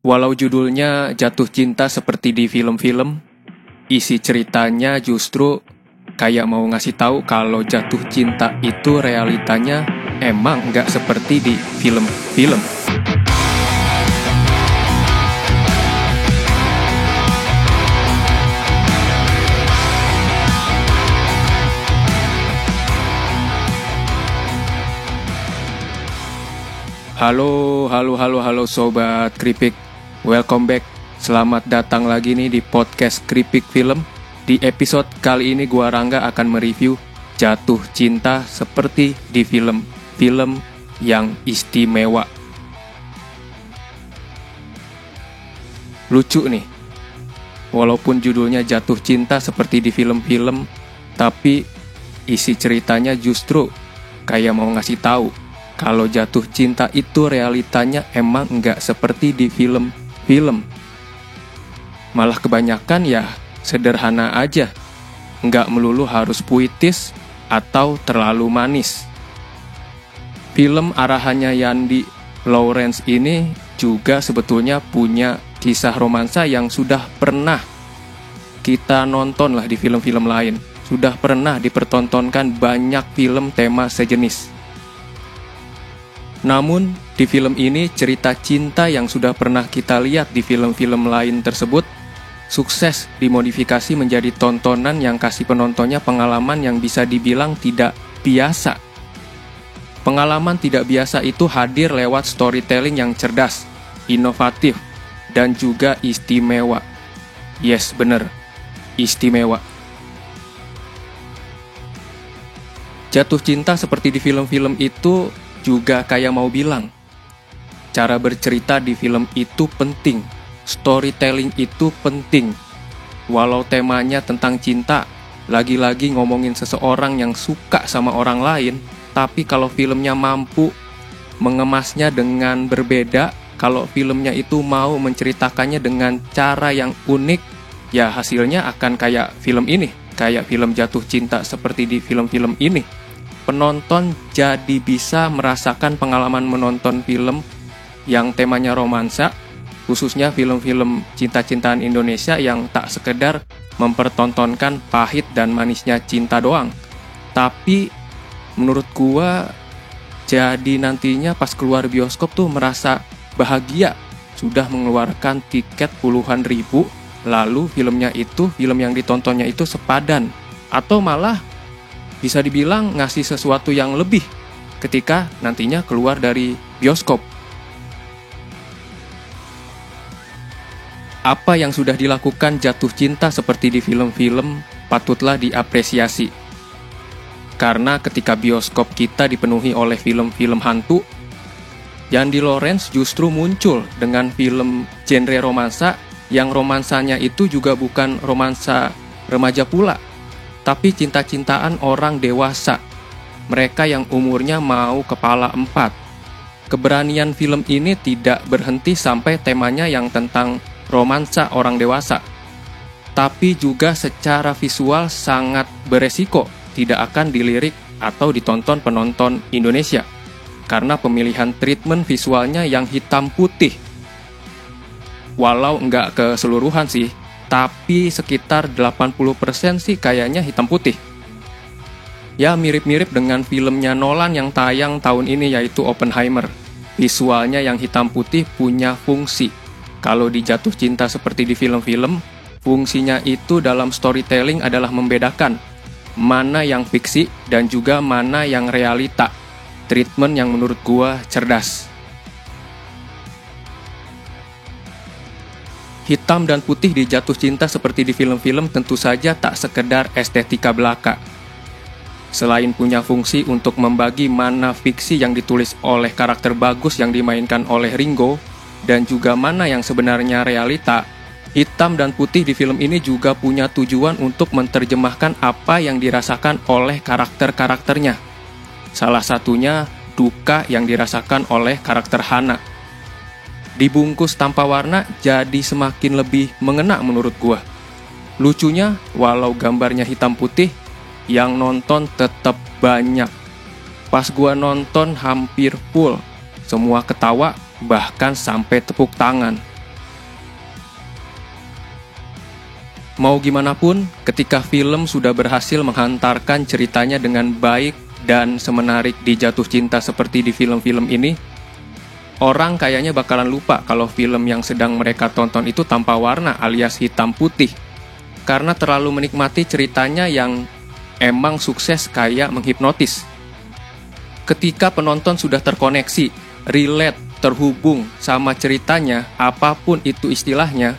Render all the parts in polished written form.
Walau judulnya jatuh cinta seperti di film-film, isi ceritanya justru kayak mau ngasih tahu kalau jatuh cinta itu realitanya emang nggak seperti di film-film. Halo Sobat Kripik. Welcome back. Selamat datang lagi nih di podcast Kripik Film. Di episode kali ini gua Rangga akan mereview Jatuh Cinta seperti di film-film yang istimewa. Lucu nih. Walaupun judulnya Jatuh Cinta seperti di film-film, tapi isi ceritanya justru kayak mau ngasih tahu kalau jatuh cinta itu realitanya emang nggak seperti di film-film. Malah kebanyakan ya sederhana aja. Nggak melulu harus puitis atau terlalu manis. Film arahannya Yandi Lawrence ini juga sebetulnya punya kisah romansa yang sudah pernah kita nonton lah di film-film lain. Sudah pernah dipertontonkan banyak film tema sejenis. Namun, di film ini cerita cinta yang sudah pernah kita lihat di film-film lain tersebut sukses dimodifikasi menjadi tontonan yang kasih penontonnya pengalaman yang bisa dibilang tidak biasa. Pengalaman tidak biasa itu hadir lewat storytelling yang cerdas, inovatif, dan juga istimewa. Yes, bener, istimewa. Jatuh cinta seperti di film-film itu juga kayak mau bilang, cara bercerita di film itu penting, storytelling itu penting. Walau temanya tentang cinta, lagi-lagi ngomongin seseorang yang suka sama orang lain, tapi kalau filmnya mampu mengemasnya dengan berbeda, kalau filmnya itu mau menceritakannya dengan cara yang unik, ya hasilnya akan kayak film ini, kayak film Jatuh Cinta seperti di film-film ini. Penonton jadi bisa merasakan pengalaman menonton film yang temanya romansa, khususnya film-film cinta-cintaan Indonesia yang tak sekedar mempertontonkan pahit dan manisnya cinta doang. Tapi menurut gua jadi nantinya pas keluar bioskop tuh merasa bahagia, sudah mengeluarkan tiket puluhan ribu, lalu film yang ditontonnya itu sepadan, atau malah bisa dibilang ngasih sesuatu yang lebih ketika nantinya keluar dari bioskop. Apa yang sudah dilakukan Jatuh Cinta seperti di film-film patutlah diapresiasi. Karena ketika bioskop kita dipenuhi oleh film-film hantu, Yandi Lawrence justru muncul dengan film genre romansa yang romansanya itu juga bukan romansa remaja pula, tapi cinta-cintaan orang dewasa, mereka yang umurnya mau kepala 4. Keberanian film ini tidak berhenti sampai temanya yang tentang romansa orang dewasa, tapi juga secara visual sangat beresiko tidak akan dilirik atau ditonton penonton Indonesia, karena pemilihan treatment visualnya yang hitam putih. Walau nggak keseluruhan sih, tapi sekitar 80% sih kayaknya hitam putih. Ya mirip-mirip dengan filmnya Nolan yang tayang tahun ini yaitu Oppenheimer. Visualnya yang hitam putih punya fungsi. Kalau di Jatuh Cinta seperti di film-film, fungsinya itu dalam storytelling adalah membedakan mana yang fiksi dan juga mana yang realita. Treatment yang menurut gua cerdas. Hitam dan putih di Jatuh Cinta seperti di film-film tentu saja tak sekedar estetika belaka. Selain punya fungsi untuk membagi mana fiksi yang ditulis oleh karakter bagus yang dimainkan oleh Ringo, dan juga mana yang sebenarnya realita, hitam dan putih di film ini juga punya tujuan untuk menerjemahkan apa yang dirasakan oleh karakter-karakternya. Salah satunya duka yang dirasakan oleh karakter Hana. Dibungkus tanpa warna jadi semakin lebih mengena menurut gua. Lucunya, walau gambarnya hitam putih, yang nonton tetap banyak. Pas gua nonton hampir full, semua ketawa, bahkan sampai tepuk tangan. Mau gimana pun, ketika film sudah berhasil menghantarkan ceritanya dengan baik dan semenarik di jatuh cinta seperti di film-film ini, orang kayaknya bakalan lupa kalau film yang sedang mereka tonton itu tanpa warna alias hitam putih. Karena terlalu menikmati ceritanya yang emang sukses kayak menghipnotis. Ketika penonton sudah terkoneksi, relate, terhubung sama ceritanya, apapun itu istilahnya,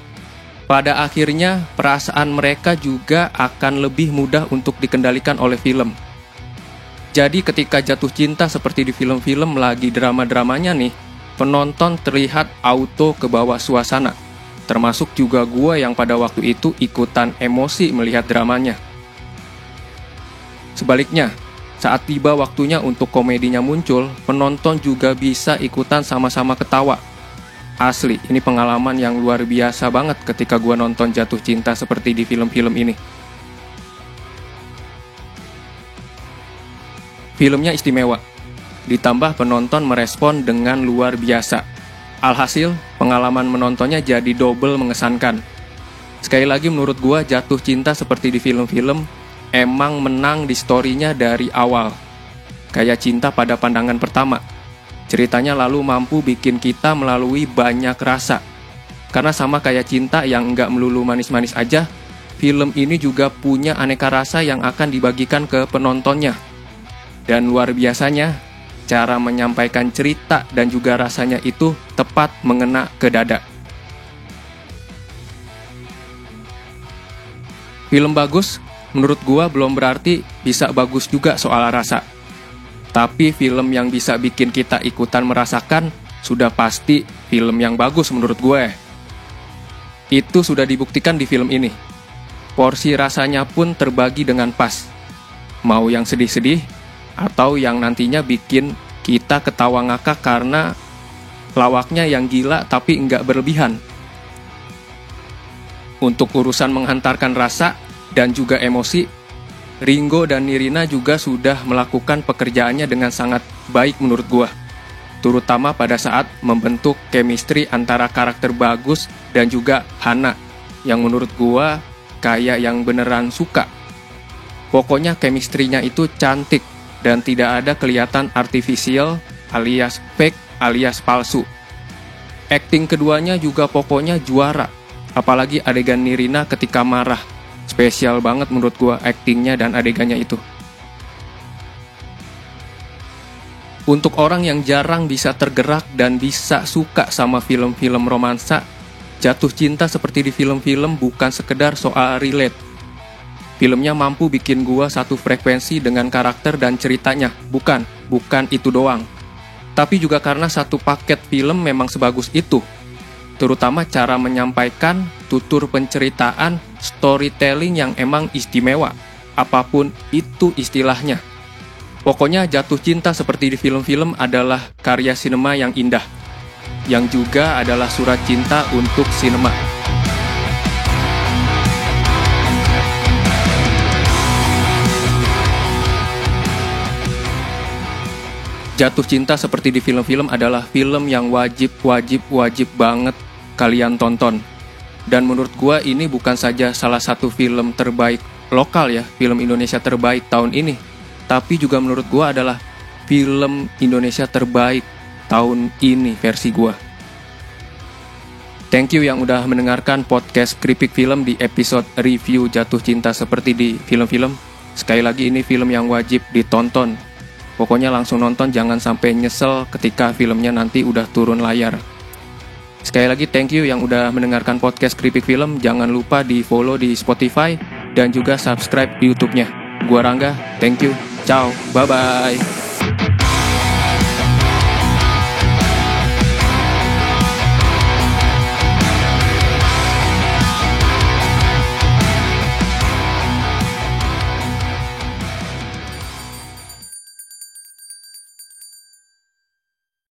pada akhirnya perasaan mereka juga akan lebih mudah untuk dikendalikan oleh film. Jadi ketika jatuh cinta seperti di film-film lagi drama-dramanya nih, penonton terlihat auto ke bawah suasana. Termasuk juga gue yang pada waktu itu ikutan emosi melihat dramanya. Sebaliknya, saat tiba waktunya untuk komedinya muncul, penonton juga bisa ikutan sama-sama ketawa. Asli, ini pengalaman yang luar biasa banget ketika gue nonton jatuh cinta seperti di film-film ini. Filmnya istimewa, ditambah penonton merespon dengan luar biasa. Alhasil, pengalaman menontonnya jadi double mengesankan. Sekali lagi menurut gue jatuh cinta seperti di film-film emang menang di story-nya dari awal. Kayak cinta pada pandangan pertama. Ceritanya lalu mampu bikin kita melalui banyak rasa. Karena sama kayak cinta yang nggak melulu manis-manis aja, film ini juga punya aneka rasa yang akan dibagikan ke penontonnya. Dan luar biasanya, cara menyampaikan cerita dan juga rasanya itu tepat mengena ke dada. Film bagus, menurut gua belum berarti bisa bagus juga soal rasa. Tapi film yang bisa bikin kita ikutan merasakan sudah pasti film yang bagus menurut gue. Itu sudah dibuktikan di film ini. Porsi rasanya pun terbagi dengan pas. Mau yang sedih-sedih atau yang nantinya bikin kita ketawa ngakak karena lawaknya yang gila tapi enggak berlebihan. Untuk urusan menghantarkan rasa dan juga emosi, Ringo dan Nirina juga sudah melakukan pekerjaannya dengan sangat baik menurut gua. Terutama pada saat membentuk chemistry antara karakter Bagus dan juga Hana, yang menurut gua kayak yang beneran suka. Pokoknya chemistry-nya itu cantik dan tidak ada kelihatan artificial alias fake alias palsu. Acting keduanya juga pokoknya juara, apalagi adegan Nirina ketika marah. Spesial banget menurut gua aktingnya dan adegannya itu. Untuk orang yang jarang bisa tergerak dan bisa suka sama film-film romansa, jatuh cinta seperti di film-film bukan sekedar soal relate. Filmnya mampu bikin gua satu frekuensi dengan karakter dan ceritanya. Bukan itu doang. Tapi juga karena satu paket film memang sebagus itu. Terutama cara menyampaikan, tutur penceritaan, storytelling yang emang istimewa. Apapun itu istilahnya. Pokoknya jatuh cinta seperti di film-film adalah karya sinema yang indah. Yang juga adalah surat cinta untuk sinema. Jatuh cinta seperti di film-film adalah film yang wajib banget kalian tonton. Dan menurut gua ini bukan saja salah satu film terbaik lokal ya, film Indonesia terbaik tahun ini, tapi juga menurut gua adalah film Indonesia terbaik tahun ini versi gua. Thank you yang udah mendengarkan podcast Kripik Film di episode review jatuh cinta seperti di film-film. Sekali lagi ini film yang wajib ditonton. Pokoknya langsung nonton, jangan sampai nyesel ketika filmnya nanti udah turun layar. Sekali lagi thank you yang udah mendengarkan podcast Kripik Film. Jangan lupa di follow di Spotify dan juga subscribe YouTube-nya. Gua Rangga, thank you. Ciao, bye-bye.